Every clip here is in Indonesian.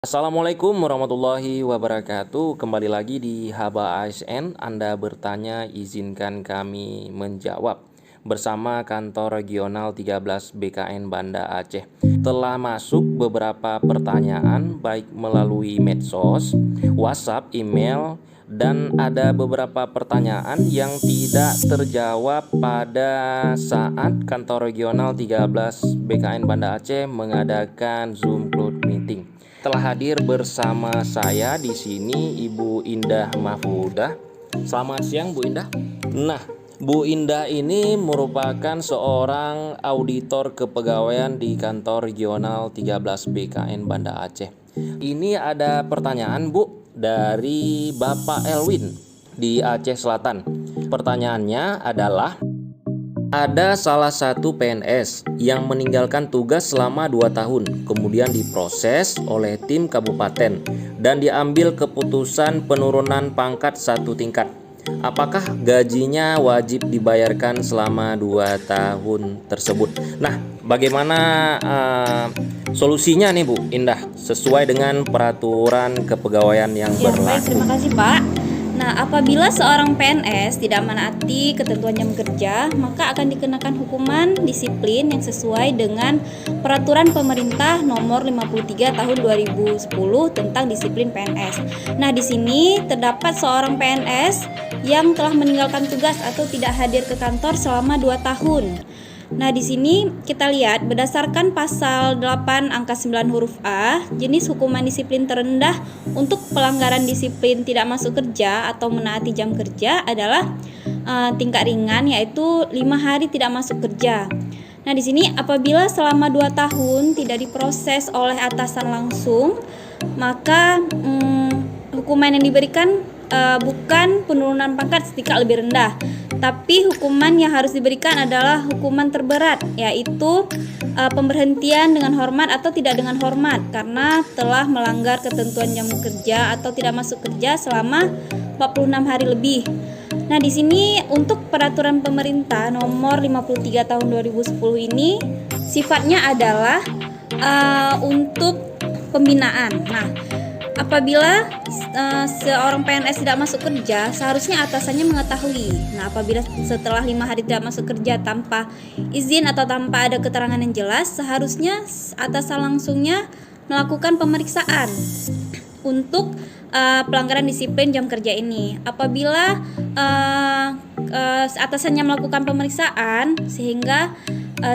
Assalamualaikum warahmatullahi wabarakatuh. Kembali lagi di Haba ASN. Anda bertanya, izinkan kami menjawab. Bersama Kantor Regional 13 BKN Banda Aceh. Telah masuk beberapa pertanyaan baik melalui medsos, WhatsApp, email, dan ada beberapa pertanyaan yang tidak terjawab pada saat Kantor Regional 13 BKN Banda Aceh mengadakan Zoom Cloud Meeting. Telah hadir bersama saya di sini Ibu Indah Mahfudah. Selamat siang Bu Indah. Nah, Bu Indah ini merupakan seorang auditor kepegawaian di Kantor Regional 13 BKN Banda Aceh. Ini ada pertanyaan Bu dari Bapak Elwin di Aceh Selatan. Pertanyaannya adalah, ada salah satu PNS yang meninggalkan tugas selama 2 tahun, kemudian diproses oleh tim kabupaten dan diambil keputusan penurunan pangkat 1 tingkat. Apakah gajinya wajib dibayarkan selama 2 tahun tersebut? Nah, bagaimana solusinya nih Bu Indah sesuai dengan peraturan kepegawaian yang berlaku? Baik, terima kasih Pak. Nah, apabila seorang PNS tidak menaati ketentuan jam kerja, maka akan dikenakan hukuman disiplin yang sesuai dengan Peraturan Pemerintah Nomor 53 Tahun 2010 tentang disiplin PNS. Nah, di sini terdapat seorang PNS yang telah meninggalkan tugas atau tidak hadir ke kantor selama 2 tahun. Nah, di sini kita lihat berdasarkan pasal 8 angka 9 huruf A, jenis hukuman disiplin terendah untuk pelanggaran disiplin tidak masuk kerja atau menaati jam kerja adalah tingkat ringan, yaitu 5 hari tidak masuk kerja. Nah, di sini apabila selama 2 tahun tidak diproses oleh atasan langsung, maka hukuman yang diberikan bukan penurunan pangkat setingkat lebih rendah, tapi hukuman yang harus diberikan adalah hukuman terberat, yaitu pemberhentian dengan hormat atau tidak dengan hormat karena telah melanggar ketentuan jam kerja atau tidak masuk kerja selama 46 hari lebih. Nah, di sini untuk peraturan pemerintah nomor 53 tahun 2010 ini sifatnya adalah untuk pembinaan. Nah, apabila seorang PNS tidak masuk kerja, seharusnya atasannya mengetahui. Nah, apabila setelah 5 hari tidak masuk kerja tanpa izin atau tanpa ada keterangan yang jelas, seharusnya atasan langsungnya melakukan pemeriksaan untuk pelanggaran disiplin jam kerja ini. Apabila atasannya melakukan pemeriksaan, sehingga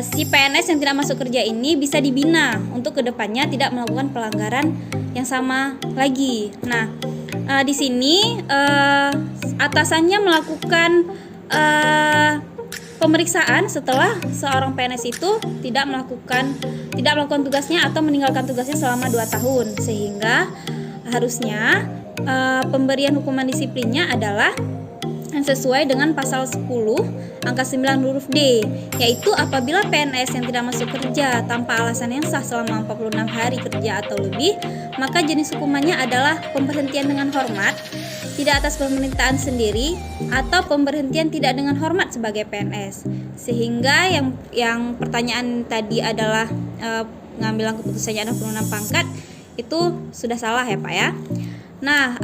si PNS yang tidak masuk kerja ini bisa dibina untuk kedepannya tidak melakukan pelanggaran yang sama lagi. Nah, di sini atasannya melakukan pemeriksaan setelah seorang PNS itu tidak melakukan tugasnya atau meninggalkan tugasnya selama 2 tahun, sehingga harusnya pemberian hukuman disiplinnya adalah sesuai dengan pasal 10 angka 9 huruf D, yaitu apabila PNS yang tidak masuk kerja tanpa alasan yang sah selama 46 hari kerja atau lebih, maka jenis hukumannya adalah pemberhentian dengan hormat tidak atas permintaan sendiri atau pemberhentian tidak dengan hormat sebagai PNS. Sehingga yang pertanyaan tadi adalah pengambilan keputusannya adalah penurunan pangkat, itu sudah salah ya Pak ya. Nah,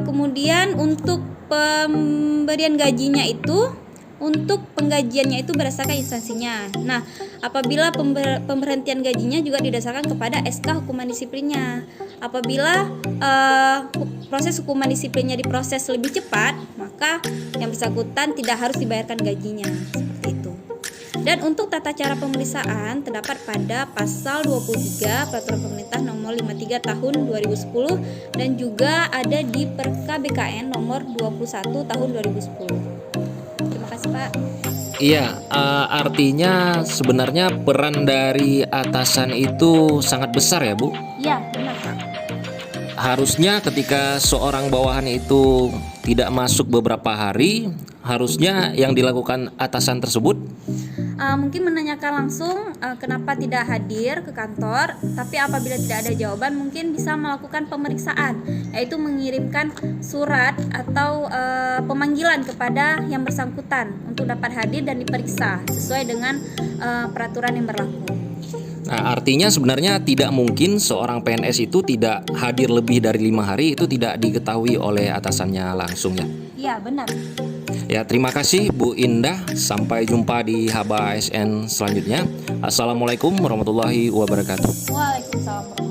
kemudian untuk pemberian gajinya itu, untuk penggajiannya itu berdasarkan instansinya. Nah, apabila pemberhentian gajinya juga didasarkan kepada SK hukuman disiplinnya. Apabila proses hukuman disiplinnya diproses lebih cepat, maka yang bersangkutan tidak harus dibayarkan gajinya. Seperti itu. Dan untuk tata cara pemeriksaan terdapat pada pasal 23 Peraturan Pemerintah Nomor 53 Tahun 2010 dan juga ada di Perka BKN Nomor 21 Tahun 2010. Terima kasih Pak. Iya, artinya sebenarnya peran dari atasan itu sangat besar ya Bu? Iya, benar Pak. Harusnya ketika seorang bawahan itu tidak masuk beberapa hari, harusnya yang dilakukan atasan tersebut mungkin menanyakan langsung kenapa tidak hadir ke kantor, tapi apabila tidak ada jawaban mungkin bisa melakukan pemeriksaan, yaitu mengirimkan surat atau pemanggilan kepada yang bersangkutan untuk dapat hadir dan diperiksa sesuai dengan peraturan yang berlaku. Nah, artinya sebenarnya tidak mungkin seorang PNS itu tidak hadir lebih dari 5 hari, itu tidak diketahui oleh atasannya langsung ya. Iya, benar. Ya, terima kasih Bu Indah. Sampai jumpa di Haba ASN selanjutnya. Assalamualaikum warahmatullahi wabarakatuh. Waalaikumsalam.